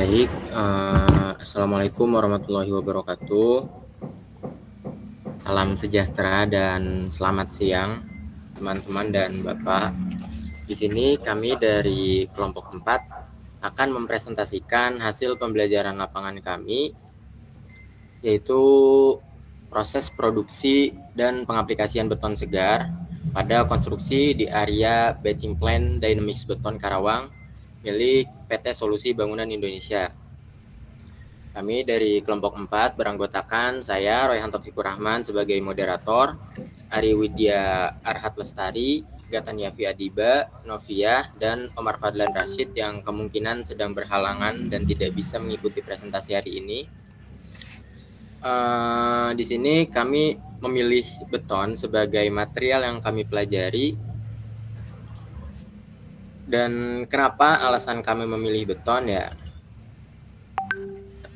Baik, Assalamualaikum warahmatullahi wabarakatuh. Salam sejahtera dan selamat siang, teman-teman dan Bapak. Di sini kami dari kelompok 4 akan mempresentasikan hasil pembelajaran lapangan kami, yaitu proses produksi dan pengaplikasian beton segar pada konstruksi di area batching plant Dynamix Beton Karawang milik PT Solusi Bangunan Indonesia. Kami dari kelompok 4 beranggotakan saya, Royhan Taufikur Rahman sebagai moderator, Ari Widya Arhat Lestari, Gatan Yafi Adiba, Novia, dan Omar Fadlan Rashid yang kemungkinan sedang berhalangan dan tidak bisa mengikuti presentasi hari ini. Di sini kami memilih beton sebagai material yang kami pelajari. Dan kenapa alasan kami memilih beton ya?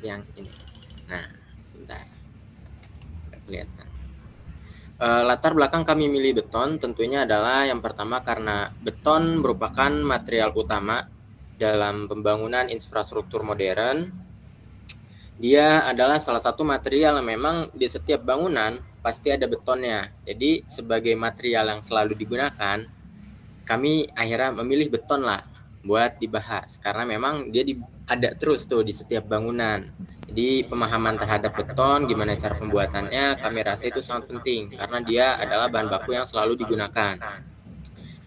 Yang ini. Nah, sebentar. Tidak kelihatan. Latar belakang kami milih beton tentunya adalah yang pertama karena beton merupakan material utama dalam pembangunan infrastruktur modern. Dia adalah salah satu material yang memang di setiap bangunan pasti ada betonnya. Jadi sebagai material yang selalu digunakan, kami akhirnya memilih beton lah buat dibahas karena memang dia ada terus tuh di setiap bangunan. Jadi pemahaman terhadap beton, gimana cara pembuatannya, kami rasa itu sangat penting karena dia adalah bahan baku yang selalu digunakan.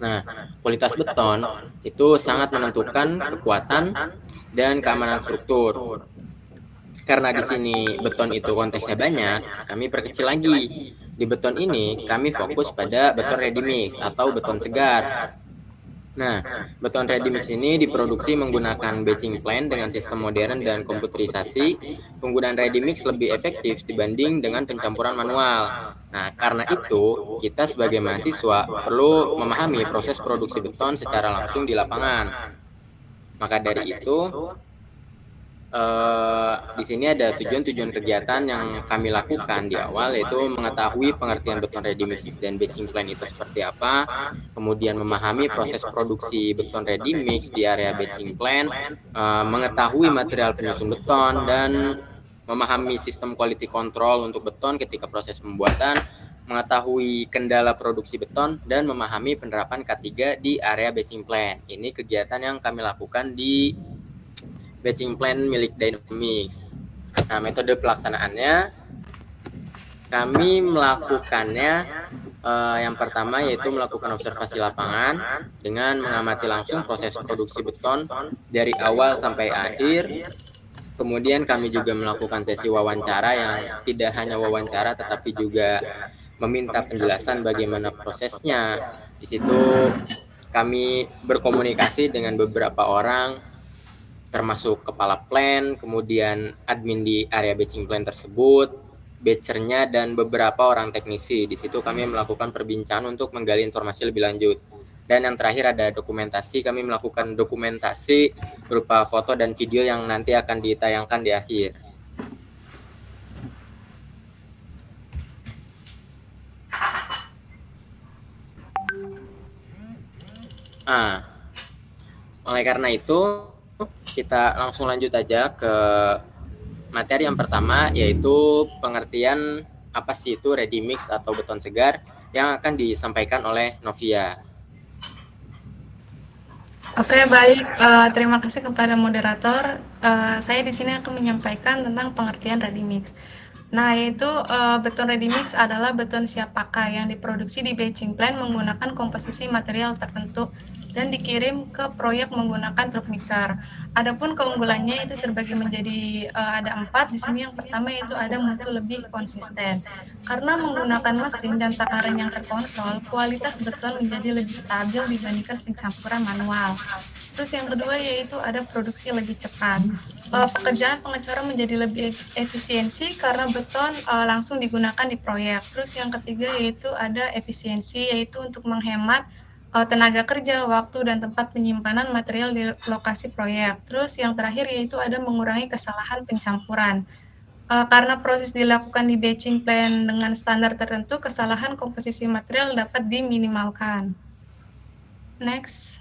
Nah, kualitas beton itu sangat menentukan kekuatan dan keamanan struktur. Karena di sini beton itu konteksnya banyak, kami perkecil lagi. Di beton ini kami fokus pada beton ready mix atau beton segar. Nah, beton ready mix ini diproduksi menggunakan batching plant dengan sistem modern dan komputerisasi. Penggunaan ready mix lebih efektif dibanding dengan pencampuran manual. Nah, karena itu, kita sebagai mahasiswa perlu memahami proses produksi beton secara langsung di lapangan. Maka dari itu, di sini ada tujuan-tujuan kegiatan yang kami lakukan di awal, yaitu mengetahui pengertian beton ready mix dan batching plant itu seperti apa, kemudian memahami proses produksi beton ready mix di area batching plant, mengetahui material penyusun beton, dan memahami sistem quality control untuk beton ketika proses pembuatan, mengetahui kendala produksi beton, dan memahami penerapan K3 di area batching plant. Ini kegiatan yang kami lakukan di batching plant milik Dynamix. Nah, metode pelaksanaannya kami melakukannya yang pertama yaitu melakukan observasi lapangan dengan mengamati langsung proses produksi beton dari awal sampai akhir. Kemudian kami juga melakukan sesi wawancara yang tidak hanya wawancara tetapi juga meminta penjelasan bagaimana prosesnya. Di situ kami berkomunikasi dengan beberapa orang termasuk kepala plant, kemudian admin di area batching plant tersebut, batchernya, dan beberapa orang teknisi. Di situ kami melakukan perbincangan untuk menggali informasi lebih lanjut. Dan yang terakhir ada dokumentasi, kami melakukan dokumentasi berupa foto dan video yang nanti akan ditayangkan di akhir. Oleh karena itu, kita langsung lanjut aja ke materi yang pertama, yaitu pengertian apa sih itu ready mix atau beton segar yang akan disampaikan oleh Novia. Oke, baik. Terima kasih kepada moderator. Saya di sini akan menyampaikan tentang pengertian ready mix. Nah, yaitu beton ready mix adalah beton siap pakai yang diproduksi di batching plant menggunakan komposisi material tertentu dan dikirim ke proyek menggunakan truk mixer. Adapun keunggulannya itu terbagi menjadi ada 4. Di sini yang pertama yaitu ada mutu lebih konsisten. Karena menggunakan mesin dan takaran yang terkontrol, kualitas beton menjadi lebih stabil dibandingkan pencampuran manual. Terus yang kedua yaitu ada produksi lebih cepat. Pekerjaan pengecoran menjadi lebih efisiensi karena beton langsung digunakan di proyek. Terus yang ketiga yaitu ada efisiensi, yaitu untuk menghemat tenaga kerja, waktu, dan tempat penyimpanan material di lokasi proyek. Terus yang terakhir yaitu ada mengurangi kesalahan pencampuran. Karena proses dilakukan di batching plant dengan standar tertentu, kesalahan komposisi material dapat diminimalkan. Next.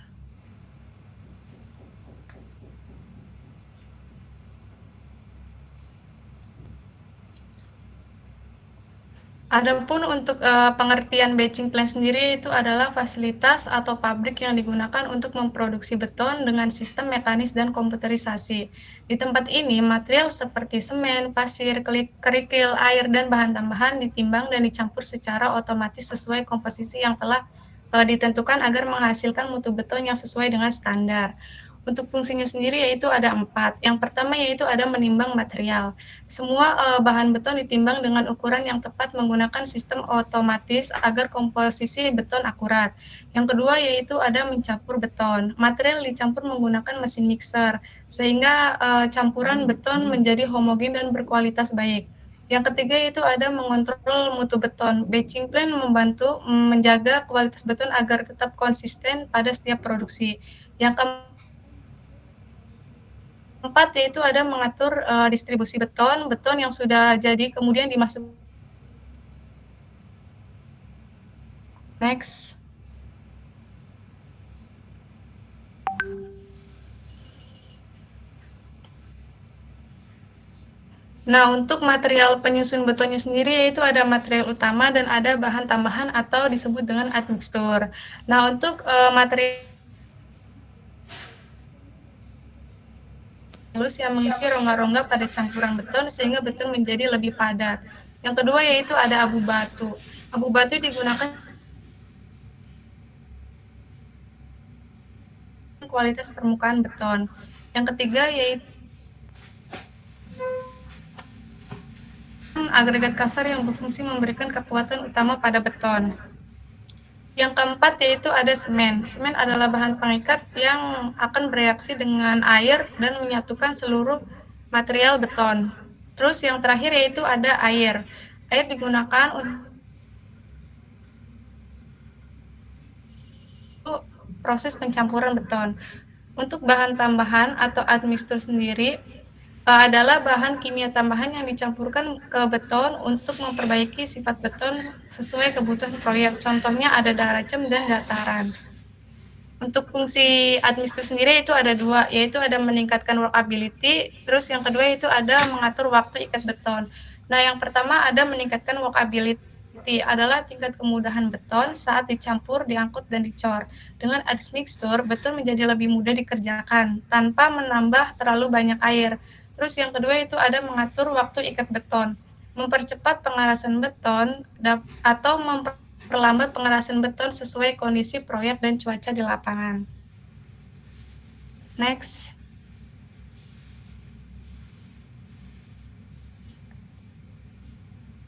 Adapun untuk pengertian batching plant sendiri itu adalah fasilitas atau pabrik yang digunakan untuk memproduksi beton dengan sistem mekanis dan komputerisasi. Di tempat ini, material seperti semen, pasir, kerikil, air, dan bahan tambahan ditimbang dan dicampur secara otomatis sesuai komposisi yang telah ditentukan agar menghasilkan mutu beton yang sesuai dengan standar. Untuk fungsinya sendiri yaitu ada 4. Yang pertama yaitu ada menimbang material. Semua bahan beton ditimbang dengan ukuran yang tepat menggunakan sistem otomatis agar komposisi beton akurat. Yang kedua yaitu ada mencampur beton. Material dicampur menggunakan mesin mixer sehingga campuran beton menjadi homogen dan berkualitas baik. Yang ketiga itu ada mengontrol mutu beton. Batching plant membantu menjaga kualitas beton agar tetap konsisten pada setiap produksi. Yang keempat yaitu ada mengatur distribusi beton yang sudah jadi kemudian dimasuk. Next. Nah, untuk material penyusun betonnya sendiri yaitu ada material utama dan ada bahan tambahan atau disebut dengan admixtur. Nah, untuk material halus yang mengisi rongga-rongga pada campuran beton sehingga beton menjadi lebih padat. Yang kedua yaitu ada abu batu. Abu batu digunakan kualitas permukaan beton. Yang ketiga yaitu agregat kasar yang berfungsi memberikan kekuatan utama pada beton. Yang keempat yaitu ada semen. Semen adalah bahan pengikat yang akan bereaksi dengan air dan menyatukan seluruh material beton. Terus yang terakhir yaitu ada air. Air digunakan untuk proses pencampuran beton. Untuk bahan tambahan atau admixtur sendiri adalah bahan kimia tambahan yang dicampurkan ke beton untuk memperbaiki sifat beton sesuai kebutuhan proyek. Contohnya ada daracem dan dataran. Untuk fungsi admixtur sendiri itu ada 2, yaitu ada meningkatkan workability, terus yang kedua itu ada mengatur waktu ikat beton. Nah, yang pertama ada meningkatkan workability, adalah tingkat kemudahan beton saat dicampur, diangkut, dan dicor. Dengan admixtur, beton menjadi lebih mudah dikerjakan tanpa menambah terlalu banyak air. Terus yang kedua itu ada mengatur waktu ikat beton, mempercepat pengarasan beton atau memperlambat pengerasan beton sesuai kondisi proyek dan cuaca di lapangan. Next.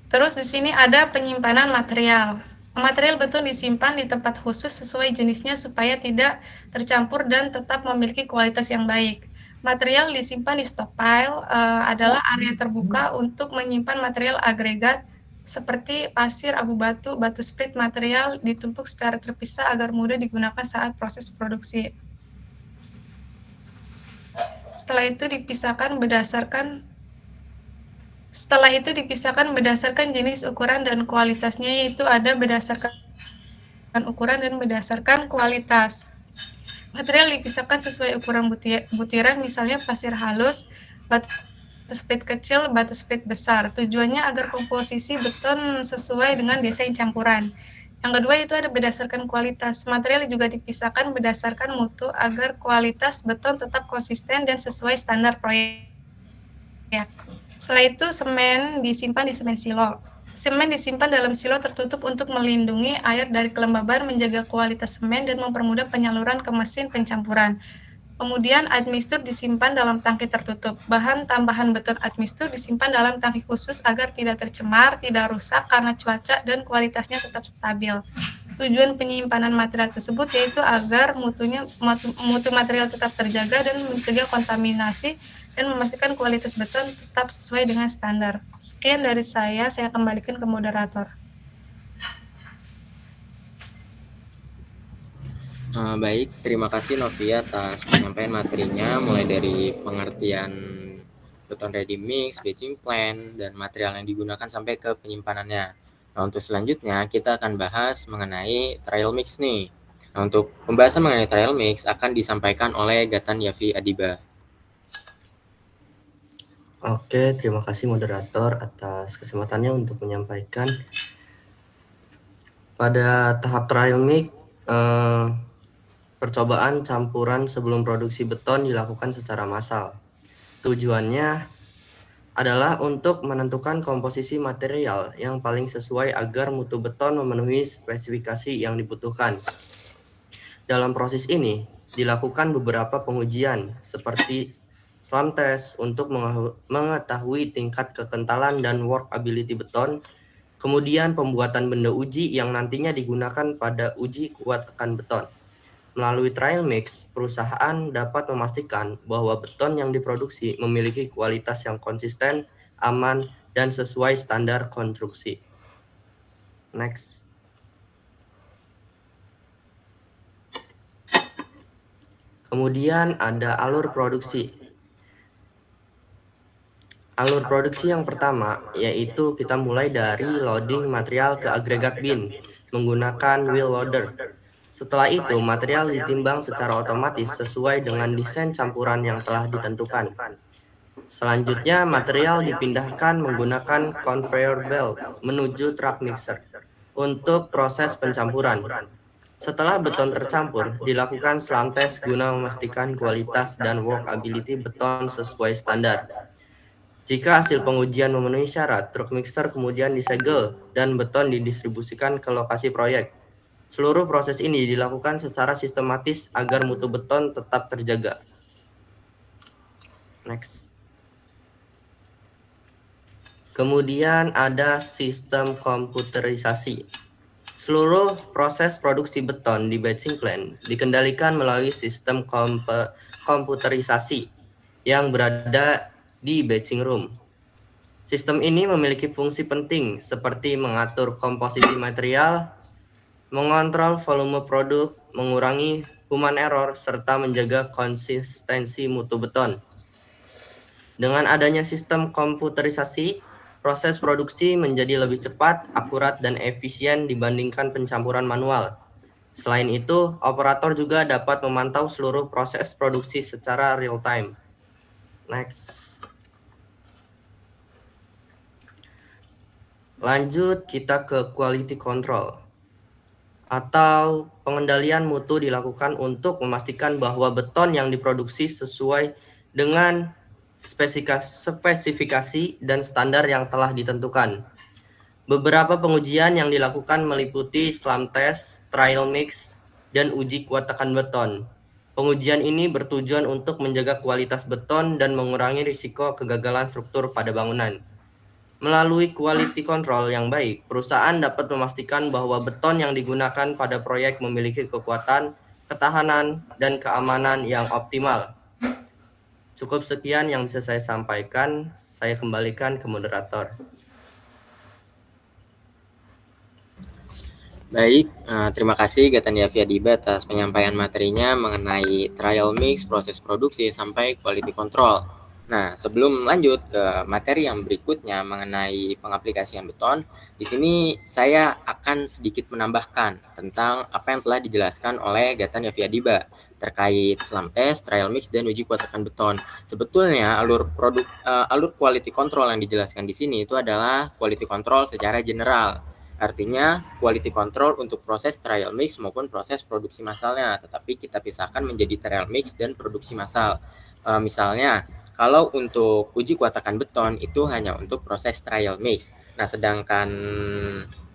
Terus di sini ada penyimpanan material. Material beton disimpan di tempat khusus sesuai jenisnya supaya tidak tercampur dan tetap memiliki kualitas yang baik. Material disimpan di stockpile adalah area terbuka untuk menyimpan material agregat seperti pasir, abu batu, batu split. Material ditumpuk secara terpisah agar mudah digunakan saat proses produksi. Setelah itu dipisahkan berdasarkan jenis ukuran dan kualitasnya, yaitu ada berdasarkan ukuran dan berdasarkan kualitas. Material dipisahkan sesuai ukuran butiran, misalnya pasir halus, batu split kecil, batu split besar. Tujuannya agar komposisi beton sesuai dengan desain campuran. Yang kedua itu ada berdasarkan kualitas. Material juga dipisahkan berdasarkan mutu agar kualitas beton tetap konsisten dan sesuai standar proyek. Setelah itu semen disimpan di semen silo. Semen disimpan dalam silo tertutup untuk melindungi air dari kelembaban, menjaga kualitas semen, dan mempermudah penyaluran ke mesin pencampuran. Kemudian admixtur disimpan dalam tangki tertutup. Bahan tambahan beton admixtur disimpan dalam tangki khusus agar tidak tercemar, tidak rusak karena cuaca, dan kualitasnya tetap stabil. Tujuan penyimpanan material tersebut yaitu agar mutu material tetap terjaga dan mencegah kontaminasi dan memastikan kualitas beton tetap sesuai dengan standar. Sekian dari saya kembalikan ke moderator. Baik, terima kasih Novia atas penyampaian materinya, mulai dari pengertian beton ready mix, batching plant, dan material yang digunakan sampai ke penyimpanannya. Nah, untuk selanjutnya kita akan bahas mengenai trial mix nih. Nah, untuk pembahasan mengenai trial mix akan disampaikan oleh Gatan Yafi Adiba. Oke, terima kasih moderator atas kesempatannya untuk menyampaikan. Pada tahap trial mix, percobaan campuran sebelum produksi beton dilakukan secara massal. Tujuannya adalah untuk menentukan komposisi material yang paling sesuai agar mutu beton memenuhi spesifikasi yang dibutuhkan. Dalam proses ini, dilakukan beberapa pengujian seperti slam test untuk mengetahui tingkat kekentalan dan workability beton, kemudian pembuatan benda uji yang nantinya digunakan pada uji kuat tekan beton. Melalui trial mix, perusahaan dapat memastikan bahwa beton yang diproduksi memiliki kualitas yang konsisten, aman, dan sesuai standar konstruksi. Next. Kemudian ada alur produksi. Alur produksi yang pertama yaitu kita mulai dari loading material ke agregat bin menggunakan wheel loader. Setelah itu, material ditimbang secara otomatis sesuai dengan desain campuran yang telah ditentukan. Selanjutnya, material dipindahkan menggunakan conveyor belt menuju truck mixer untuk proses pencampuran. Setelah beton tercampur, dilakukan slam test guna memastikan kualitas dan workability beton sesuai standar. Jika hasil pengujian memenuhi syarat, truk mixer kemudian disegel dan beton didistribusikan ke lokasi proyek. Seluruh proses ini dilakukan secara sistematis agar mutu beton tetap terjaga. Next. Kemudian ada sistem komputerisasi. Seluruh proses produksi beton di batching plant dikendalikan melalui sistem komputerisasi yang berada di batching room. Sistem ini memiliki fungsi penting seperti mengatur komposisi material, mengontrol volume produk, mengurangi human error, serta menjaga konsistensi mutu beton. Dengan adanya sistem komputerisasi, proses produksi menjadi lebih cepat, akurat, dan efisien dibandingkan pencampuran manual. Selain itu, operator juga dapat memantau seluruh proses produksi secara real-time. Next. Lanjut kita ke quality control atau pengendalian mutu dilakukan untuk memastikan bahwa beton yang diproduksi sesuai dengan spesifikasi dan standar yang telah ditentukan. Beberapa pengujian yang dilakukan meliputi slam test, trial mix, dan uji kuat tekan beton. Pengujian ini bertujuan untuk menjaga kualitas beton dan mengurangi risiko kegagalan struktur pada bangunan. Melalui quality control yang baik, perusahaan dapat memastikan bahwa beton yang digunakan pada proyek memiliki kekuatan, ketahanan, dan keamanan yang optimal. Cukup sekian yang bisa saya sampaikan. Saya kembalikan ke moderator. Baik, terima kasih Gatania Diba atas penyampaian materinya mengenai trial mix, proses produksi, sampai quality control. Nah, sebelum lanjut ke materi yang berikutnya mengenai pengaplikasian beton, di sini saya akan sedikit menambahkan tentang apa yang telah dijelaskan oleh Gatania Diba terkait slam test, trial mix, dan uji kuat tekan beton. Sebetulnya alur quality control yang dijelaskan di sini itu adalah quality control secara general. Artinya quality control untuk proses trial mix maupun proses produksi massalnya, tetapi kita pisahkan menjadi trial mix dan produksi massal. Misalnya, kalau untuk uji kuat tekan beton itu hanya untuk proses trial mix. Nah, sedangkan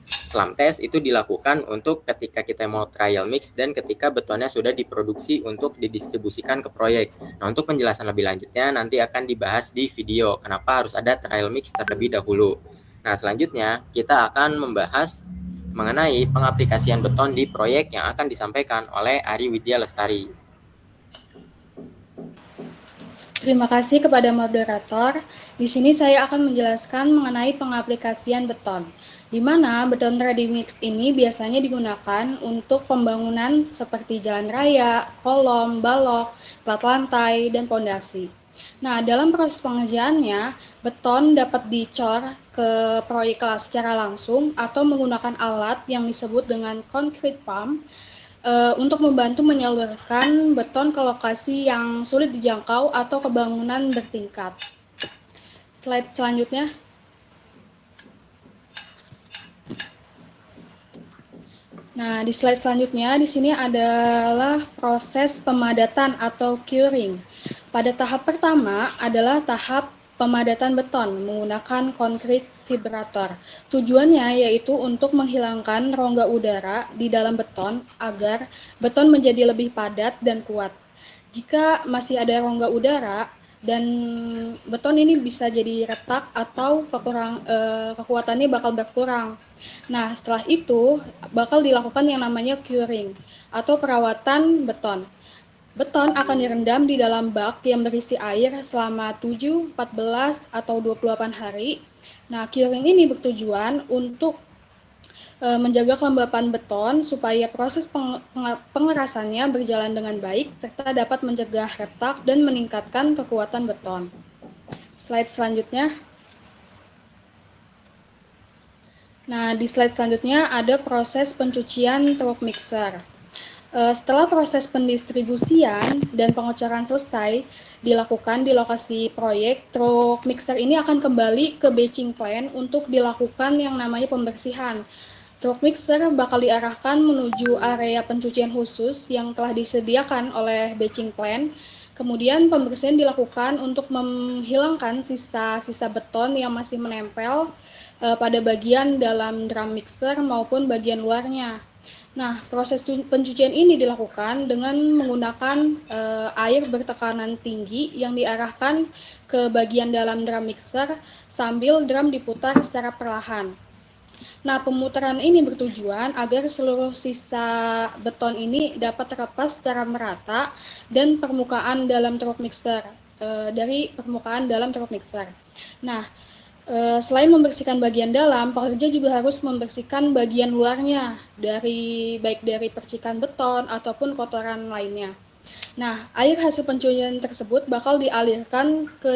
slam test itu dilakukan untuk ketika kita mau trial mix dan ketika betonnya sudah diproduksi untuk didistribusikan ke proyek. Nah, untuk penjelasan lebih lanjutnya nanti akan dibahas di video kenapa harus ada trial mix terlebih dahulu. Nah, selanjutnya kita akan membahas mengenai pengaplikasian beton di proyek yang akan disampaikan oleh Ari Widya Lestari. Terima kasih kepada moderator. Di sini saya akan menjelaskan mengenai pengaplikasian beton, di mana beton ready mix ini biasanya digunakan untuk pembangunan seperti jalan raya, kolom, balok, plat lantai, dan pondasi. Nah, dalam proses pengerjaannya, beton dapat dicor ke proyek secara langsung atau menggunakan alat yang disebut dengan concrete pump untuk membantu menyalurkan beton ke lokasi yang sulit dijangkau atau ke bangunan bertingkat. Slide selanjutnya. Nah, di slide selanjutnya di sini adalah proses pemadatan atau curing. Pada tahap pertama adalah tahap pemadatan beton menggunakan konkrit vibrator. Tujuannya yaitu untuk menghilangkan rongga udara di dalam beton agar beton menjadi lebih padat dan kuat. Jika masih ada rongga udara dan beton ini bisa jadi retak atau kekuatannya bakal berkurang. Nah, setelah itu bakal dilakukan yang namanya curing atau perawatan beton. Beton akan direndam di dalam bak yang berisi air selama 7, 14, atau 28 hari. Nah, curing ini bertujuan untuk menjaga kelembapan beton supaya proses pengerasannya berjalan dengan baik serta dapat mencegah retak dan meningkatkan kekuatan beton. Slide selanjutnya. Nah, di slide selanjutnya ada proses pencucian truk mixer. Setelah proses pendistribusian dan pengecoran selesai dilakukan di lokasi proyek, truk mixer ini akan kembali ke batching plant untuk dilakukan yang namanya pembersihan. Truk mixer bakal diarahkan menuju area pencucian khusus yang telah disediakan oleh batching plant. Kemudian pembersihan dilakukan untuk menghilangkan sisa-sisa beton yang masih menempel pada bagian dalam drum mixer maupun bagian luarnya. Nah, proses pencucian ini dilakukan dengan menggunakan air bertekanan tinggi yang diarahkan ke bagian dalam drum mixer sambil drum diputar secara perlahan. Nah, pemutaran ini bertujuan agar seluruh sisa beton ini dapat terlepas secara merata dan permukaan dalam truk mixer dari permukaan dalam truk mixer. Nah, selain membersihkan bagian dalam, pekerja juga harus membersihkan bagian luarnya baik dari percikan beton ataupun kotoran lainnya. Nah, air hasil pencurian tersebut bakal dialirkan ke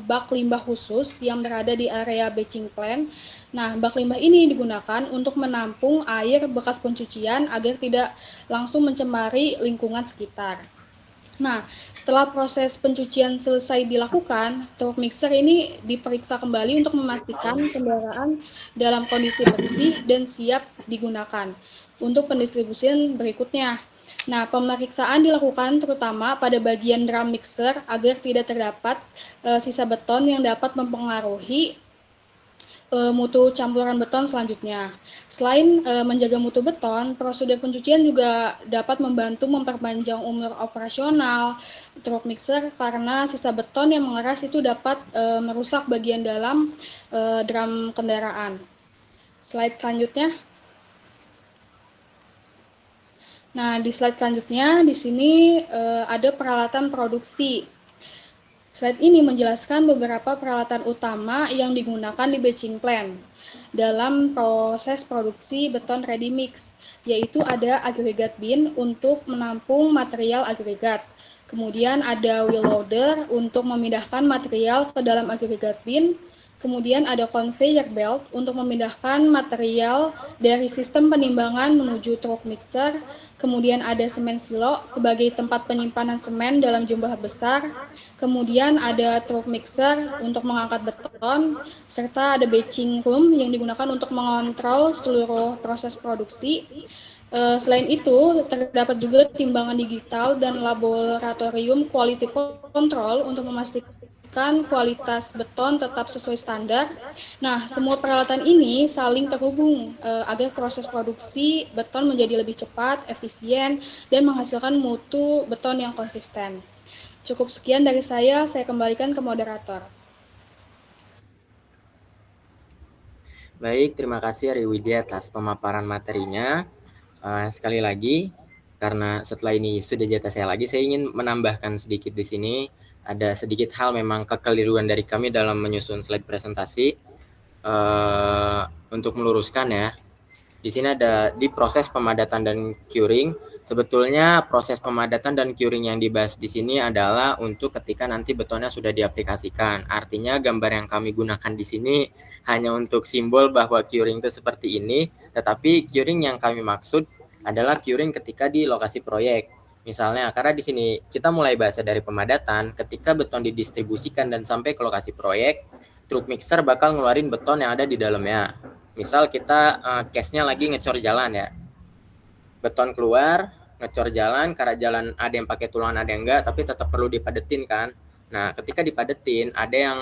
bak limbah khusus yang berada di area batching plant. Nah, bak limbah ini digunakan untuk menampung air bekas pencucian agar tidak langsung mencemari lingkungan sekitar. Nah, setelah proses pencucian selesai dilakukan, truk mixer ini diperiksa kembali untuk memastikan kendaraan dalam kondisi bersih dan siap digunakan untuk pendistribusian berikutnya. Nah, pemeriksaan dilakukan terutama pada bagian drum mixer agar tidak terdapat sisa beton yang dapat mempengaruhi mutu campuran beton selanjutnya. Selain menjaga mutu beton, prosedur pencucian juga dapat membantu memperpanjang umur operasional truk mixer karena sisa beton yang mengeras itu dapat merusak bagian dalam drum kendaraan. Slide selanjutnya. Nah, di slide selanjutnya di sini ada peralatan produksi. Slide ini menjelaskan beberapa peralatan utama yang digunakan di batching plant dalam proses produksi beton ready mix, yaitu ada agregat bin untuk menampung material agregat. Kemudian ada wheel loader untuk memindahkan material ke dalam agregat bin. Kemudian ada conveyor belt untuk memindahkan material dari sistem penimbangan menuju truk mixer. Kemudian ada semen silo sebagai tempat penyimpanan semen dalam jumlah besar. Kemudian ada truk mixer untuk mengangkat beton, serta ada batching room yang digunakan untuk mengontrol seluruh proses produksi. Selain itu, terdapat juga timbangan digital dan laboratorium quality control untuk memastikan kualitas beton tetap sesuai standar. Nah, semua peralatan ini saling terhubung agar proses produksi beton menjadi lebih cepat, efisien, dan menghasilkan mutu beton yang konsisten. Cukup sekian dari saya kembalikan ke moderator. Baik, terima kasih Riwidi atas pemaparan materinya. Sekali lagi, karena setelah ini sudah jatah saya lagi, saya ingin menambahkan sedikit di sini. Ada sedikit hal memang kekeliruan dari kami dalam menyusun slide presentasi. Untuk meluruskan ya, di sini ada di proses pemadatan dan curing. Sebetulnya proses pemadatan dan curing yang dibahas di sini adalah untuk ketika nanti betonnya sudah diaplikasikan. Artinya gambar yang kami gunakan di sini hanya untuk simbol bahwa curing itu seperti ini, tetapi curing yang kami maksud adalah curing ketika di lokasi proyek. Misalnya, karena di sini kita mulai bahas dari pemadatan, ketika beton didistribusikan dan sampai ke lokasi proyek, truk mixer bakal ngeluarin beton yang ada di dalamnya. Misal kita case-nya lagi ngecor jalan ya, beton keluar, ngecor jalan, karena jalan ada yang pakai tulangan ada yang enggak, tapi tetap perlu dipadetin kan. Nah, ketika dipadetin, ada yang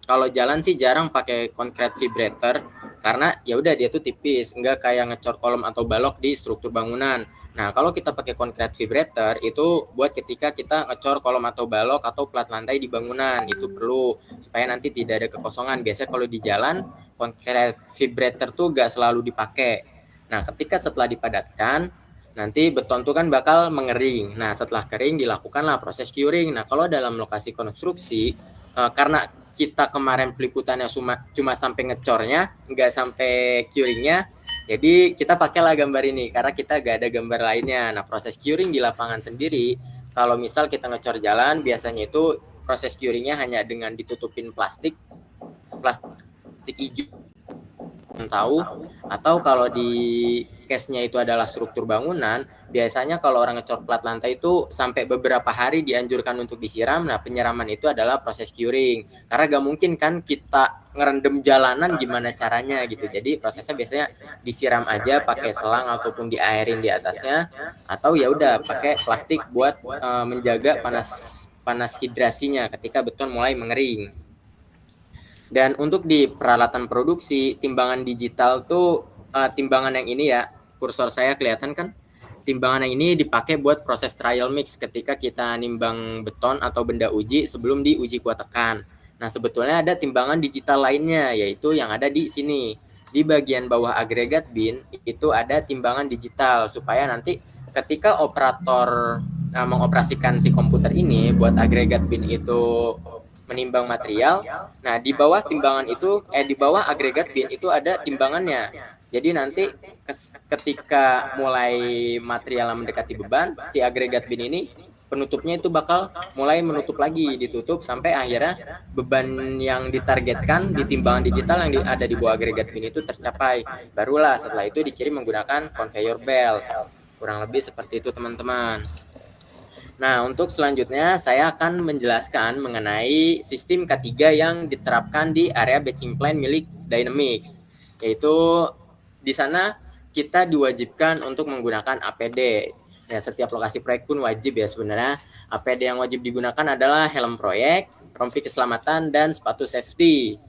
kalau jalan sih jarang pakai concrete vibrator karena ya udah dia tuh tipis, enggak kayak ngecor kolom atau balok di struktur bangunan. Nah, kalau kita pakai concrete vibrator itu buat ketika kita ngecor kolom atau balok atau plat lantai di bangunan, itu perlu supaya nanti tidak ada kekosongan. Biasanya kalau di jalan concrete vibrator tuh gak selalu dipakai. Nah, ketika setelah dipadatkan, nanti beton tuh kan bakal mengering. Nah, setelah kering dilakukanlah proses curing. Nah, kalau dalam lokasi konstruksi, karena kita kemarin peliputannya cuma sampai ngecornya, nggak sampai curingnya, jadi kita pakailah gambar ini, karena kita nggak ada gambar lainnya. Nah, proses curing di lapangan sendiri, kalau misal kita ngecor jalan, biasanya itu proses curingnya hanya dengan ditutupin plastik hijau tahu, atau kalau di case-nya itu adalah struktur bangunan, biasanya kalau orang ngecor plat lantai itu sampai beberapa hari dianjurkan untuk disiram. Nah, penyiraman itu adalah proses curing, karena gak mungkin kan kita ngerendam jalanan, gimana caranya gitu. Jadi prosesnya biasanya disiram aja pakai selang ataupun diairin di atasnya, atau ya udah pakai plastik buat menjaga panas hidrasinya ketika beton mulai mengering. Dan untuk di peralatan produksi, timbangan digital tuh timbangan yang ini ya, kursor saya kelihatan kan? Timbangan yang ini dipakai buat proses trial mix ketika kita nimbang beton atau benda uji sebelum diuji kuat tekan. Nah, sebetulnya ada timbangan digital lainnya, yaitu yang ada di sini. Di bagian bawah agregat bin, itu ada timbangan digital, supaya nanti ketika operator mengoperasikan si komputer ini buat agregat bin itu menimbang material. Nah, di bawah timbangan itu, di bawah agregat bin itu ada timbangannya. Jadi nanti ketika mulai material mendekati beban, si agregat bin ini penutupnya itu bakal mulai menutup lagi, ditutup sampai akhirnya beban yang ditargetkan di timbangan digital yang ada di bawah agregat bin itu tercapai. Barulah setelah itu dikirim menggunakan conveyor belt. Kurang lebih seperti itu, teman-teman. Nah, untuk selanjutnya saya akan menjelaskan mengenai sistem ketiga yang diterapkan di area batching plant milik Dynamics, yaitu di sana kita diwajibkan untuk menggunakan APD. Ya, setiap lokasi proyek pun wajib ya sebenarnya. APD yang wajib digunakan adalah helm proyek, rompi keselamatan, dan sepatu safety.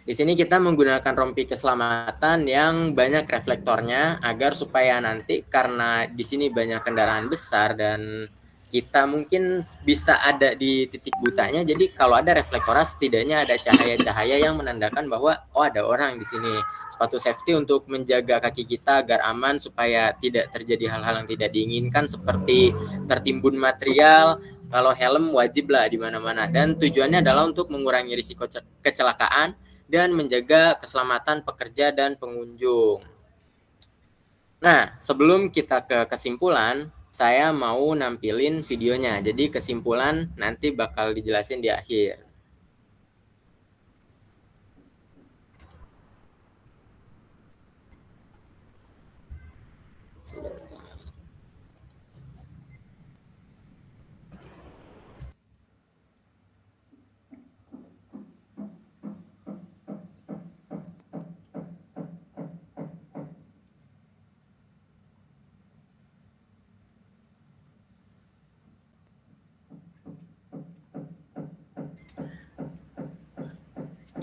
Di sini kita menggunakan rompi keselamatan yang banyak reflektornya agar supaya nanti, karena di sini banyak kendaraan besar dan kita mungkin bisa ada di titik butanya, jadi kalau ada reflektornya setidaknya ada cahaya-cahaya yang menandakan bahwa oh ada orang di sini. Sepatu safety untuk menjaga kaki kita agar aman supaya tidak terjadi hal-hal yang tidak diinginkan seperti tertimbun material. Kalau helm wajib lah di mana-mana, dan tujuannya adalah untuk mengurangi risiko kecelakaan dan menjaga keselamatan pekerja dan pengunjung. Nah, sebelum kita ke kesimpulan, saya mau nampilin videonya. Jadi kesimpulan nanti bakal dijelasin di akhir.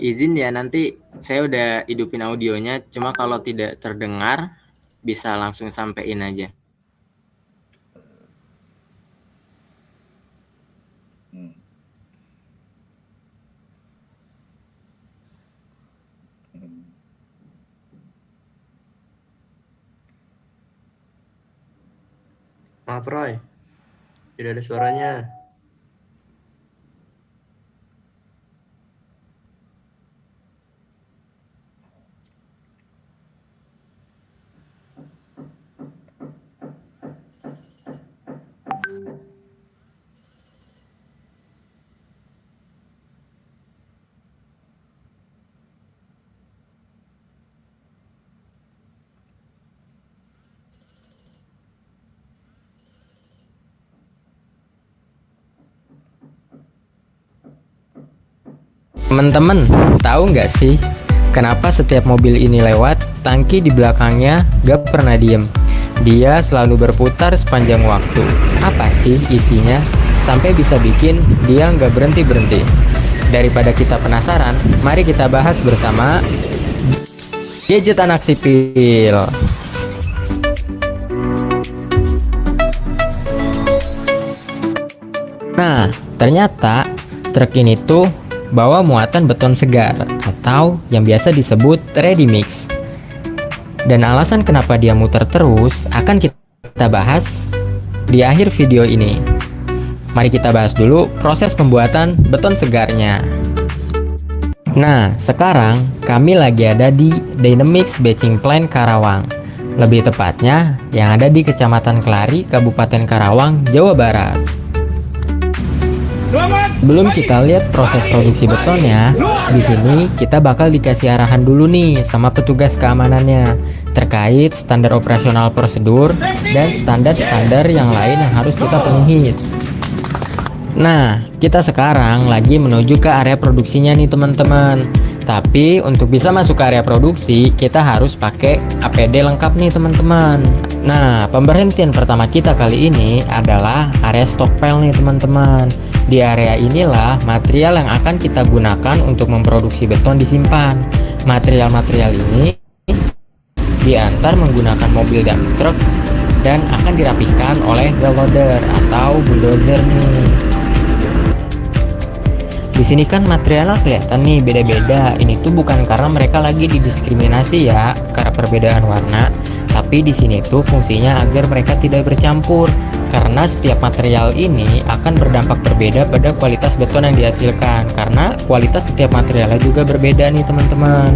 Izin ya, nanti saya udah hidupin audionya, cuma kalau tidak terdengar bisa langsung sampein aja. Maaf Roy, tidak ada suaranya. Teman-teman, tahu nggak sih kenapa setiap mobil ini lewat, tangki di belakangnya gak pernah diem? Dia selalu berputar sepanjang waktu. Apa sih isinya? Sampai bisa bikin dia nggak berhenti-berhenti. Daripada kita penasaran, mari kita bahas bersama Gadget Anak Sipil. Nah, ternyata truk ini tuh bawa muatan beton segar atau yang biasa disebut ready mix. Dan alasan kenapa dia muter terus akan kita bahas di akhir video ini. Mari kita bahas dulu proses pembuatan beton segarnya. Nah, sekarang kami lagi ada di Dynamix Batching Plant Karawang. Lebih tepatnya yang ada di Kecamatan Kelari, Kabupaten Karawang, Jawa Barat. Belum kita lihat proses produksi betonnya, di sini kita bakal dikasih arahan dulu nih sama petugas keamanannya terkait standar operasional prosedur dan standar-standar yang lain yang harus kita penuhi. Nah, kita sekarang lagi menuju ke area produksinya nih teman-teman. Tapi untuk bisa masuk ke area produksi, kita harus pakai APD lengkap nih teman-teman. Nah, pemberhentian pertama kita kali ini adalah area stockpile nih teman-teman. Di area inilah material yang akan kita gunakan untuk memproduksi beton disimpan. Material-material ini diantar menggunakan mobil dump truck dan akan dirapihkan oleh wheel loader atau bulldozer nih. Di sini kan materialnya kelihatan nih beda-beda. Ini tuh bukan karena mereka lagi didiskriminasi ya karena perbedaan warna, tapi di sini tuh fungsinya agar mereka tidak bercampur. Karena setiap material ini akan berdampak berbeda pada kualitas beton yang dihasilkan. Karena kualitas setiap materialnya juga berbeda nih teman-teman.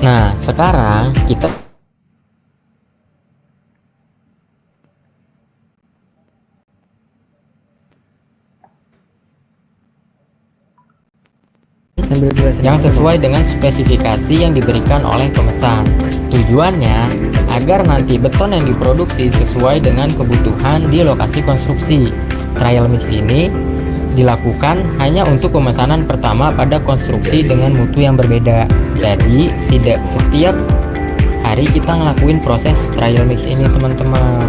Nah, sekarang kita yang sesuai dengan spesifikasi yang diberikan oleh pemesan. Tujuannya agar nanti beton yang diproduksi sesuai dengan kebutuhan di lokasi konstruksi. Trial mix ini dilakukan hanya untuk pemesanan pertama pada konstruksi dengan mutu yang berbeda. Jadi tidak setiap hari kita ngelakuin proses trial mix ini teman-teman.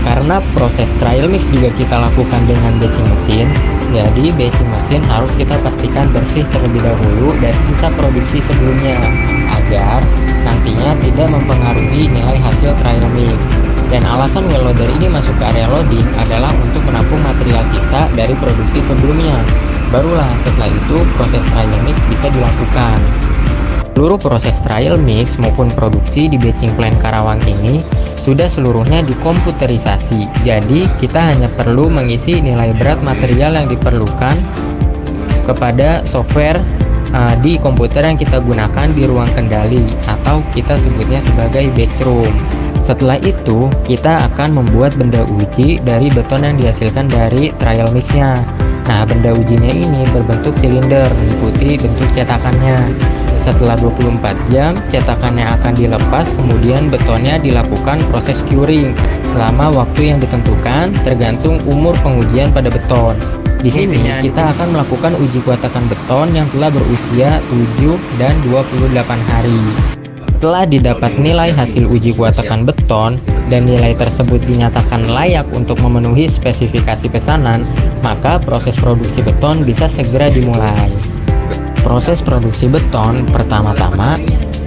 Karena proses trial mix juga kita lakukan dengan batching mesin, jadi batching mesin harus kita pastikan bersih terlebih dahulu dari sisa produksi sebelumnya agar nantinya tidak mempengaruhi nilai hasil trial mix. Dan alasan wheel loader ini masuk ke area loading adalah untuk menampung material sisa dari produksi sebelumnya. Barulah setelah itu proses trial mix bisa dilakukan. Seluruh proses trial mix maupun produksi di Batching Plant Karawang ini sudah seluruhnya dikomputerisasi. Jadi kita hanya perlu mengisi nilai berat material yang diperlukan kepada software di komputer yang kita gunakan di ruang kendali atau kita sebutnya sebagai batch room. Setelah itu kita akan membuat benda uji dari beton yang dihasilkan dari trial mixnya. Nah, benda ujinya ini berbentuk silinder mengikuti bentuk cetakannya. Setelah 24 jam, cetakannya akan dilepas, kemudian betonnya dilakukan proses curing selama waktu yang ditentukan tergantung umur pengujian pada beton. Di sini kita akan melakukan uji kuatakan beton yang telah berusia 7 dan 28 hari. Setelah didapat nilai hasil uji kuatakan beton dan nilai tersebut dinyatakan layak untuk memenuhi spesifikasi pesanan, maka proses produksi beton bisa segera dimulai. Proses produksi beton pertama-tama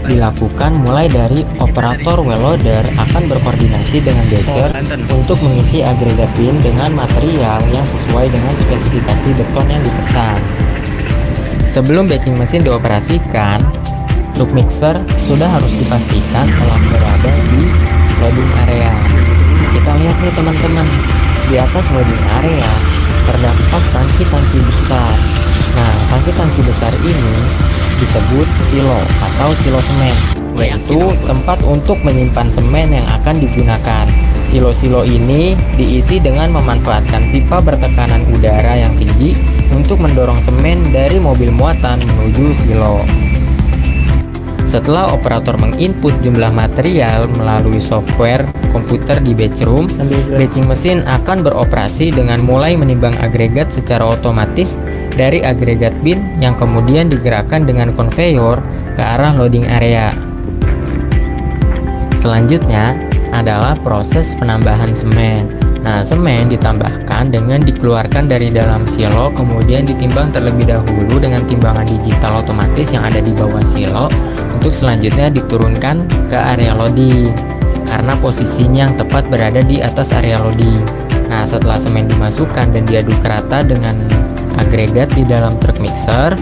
dilakukan mulai dari operator wheel loader akan berkoordinasi dengan batcher untuk mengisi agregat bin dengan material yang sesuai dengan spesifikasi beton yang dipesan. Sebelum batching mesin dioperasikan, truk mixer sudah harus dipastikan telah berada di loading area. Kita lihat nih teman-teman, di atas loading area terdapat tangki-tangki besar. Nah, tangki-tangki besar ini disebut silo atau silo semen, yaitu tempat untuk menyimpan semen yang akan digunakan. Silo-silo ini diisi dengan memanfaatkan pipa bertekanan udara yang tinggi untuk mendorong semen dari mobil muatan menuju silo. Setelah operator menginput jumlah material melalui software komputer di batch room, batching mesin akan beroperasi dengan mulai menimbang agregat secara otomatis dari agregat bin yang kemudian digerakkan dengan konveyor ke arah loading area. Selanjutnya adalah proses penambahan semen. Nah, semen ditambahkan dengan dikeluarkan dari dalam silo, kemudian ditimbang terlebih dahulu dengan timbangan digital otomatis yang ada di bawah silo, untuk selanjutnya diturunkan ke area loading karena posisinya yang tepat berada di atas area loading. Nah, setelah semen dimasukkan dan diaduk rata dengan agregat di dalam truk mixer,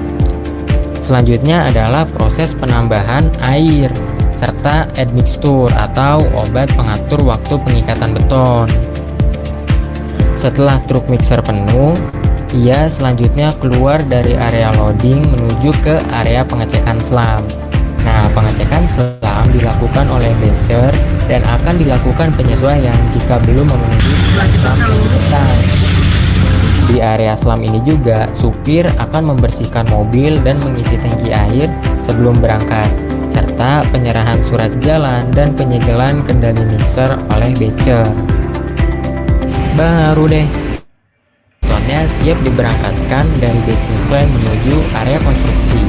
selanjutnya adalah proses penambahan air serta admixture atau obat pengatur waktu pengikatan beton. Setelah truk mixer penuh, ia selanjutnya keluar dari area loading menuju ke area pengecekan selam. Nah, pengecekan selam dilakukan oleh batcher dan akan dilakukan penyesuaian jika belum memenuhi selam yang besar. Di area selam ini juga, supir akan membersihkan mobil dan mengisi tangki air sebelum berangkat, serta penyerahan surat jalan dan penyegelan kendali mixer oleh batcher. Baru deh, betonnya siap diberangkatkan dari batching plant menuju area konstruksi.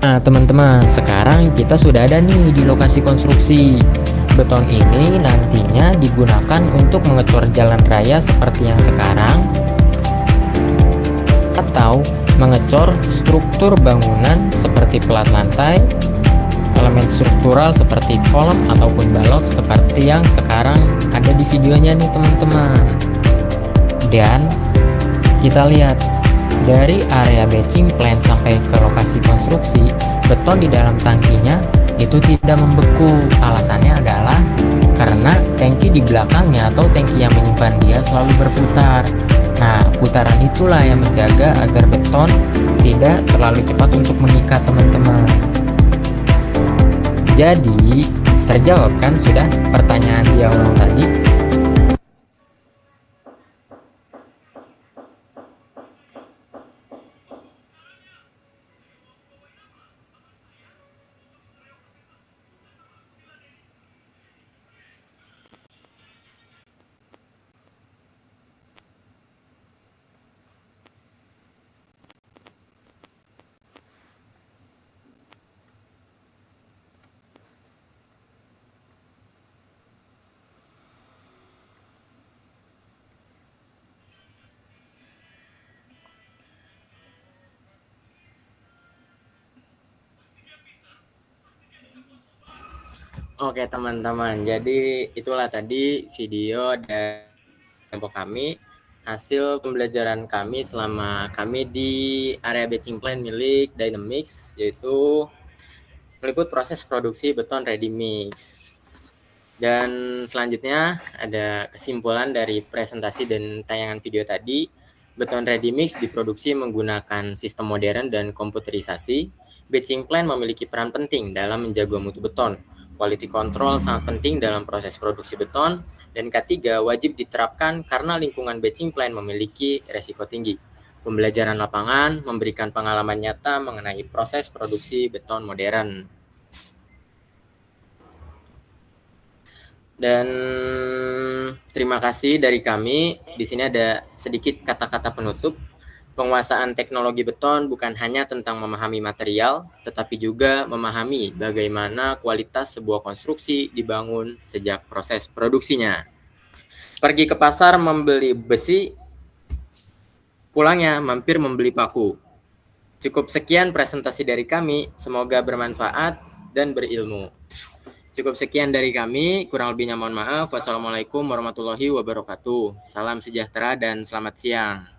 Nah, teman-teman, sekarang kita sudah ada nih di lokasi konstruksi. Beton ini nantinya digunakan untuk mengecor jalan raya seperti yang sekarang, atau mengecor struktur bangunan seperti pelat lantai, elemen struktural seperti kolom ataupun balok seperti yang sekarang ada di videonya nih teman-teman. Dan kita lihat dari area batching plant sampai ke lokasi konstruksi, beton di dalam tangkinya itu tidak membeku. Alasannya adalah karena tangki di belakangnya atau tangki yang menyimpan dia selalu berputar. Nah, putaran itulah yang menjaga agar beton tidak terlalu cepat untuk mengikat, teman-teman. Jadi, terjawab kan sudah pertanyaan di awal tadi? Oke teman-teman, jadi itulah tadi video dari kelompok kami, hasil pembelajaran kami selama kami di area batching plant milik Dynamix, yaitu meliput proses produksi beton ready mix. Dan selanjutnya ada kesimpulan dari presentasi dan tayangan video tadi. Beton ready mix diproduksi menggunakan sistem modern dan komputerisasi. Batching plant memiliki peran penting dalam menjaga mutu beton. Quality control sangat penting dalam proses produksi beton. Dan ketiga, wajib diterapkan karena lingkungan batching plant memiliki resiko tinggi. Pembelajaran lapangan memberikan pengalaman nyata mengenai proses produksi beton modern. Dan terima kasih dari kami. Di sini ada sedikit kata-kata penutup. Penguasaan teknologi beton bukan hanya tentang memahami material, tetapi juga memahami bagaimana kualitas sebuah konstruksi dibangun sejak proses produksinya. Pergi ke pasar membeli besi, pulangnya mampir membeli paku. Cukup sekian presentasi dari kami, semoga bermanfaat dan berilmu. Cukup sekian dari kami, kurang lebihnya mohon maaf. Wassalamualaikum warahmatullahi wabarakatuh. Salam sejahtera dan selamat siang.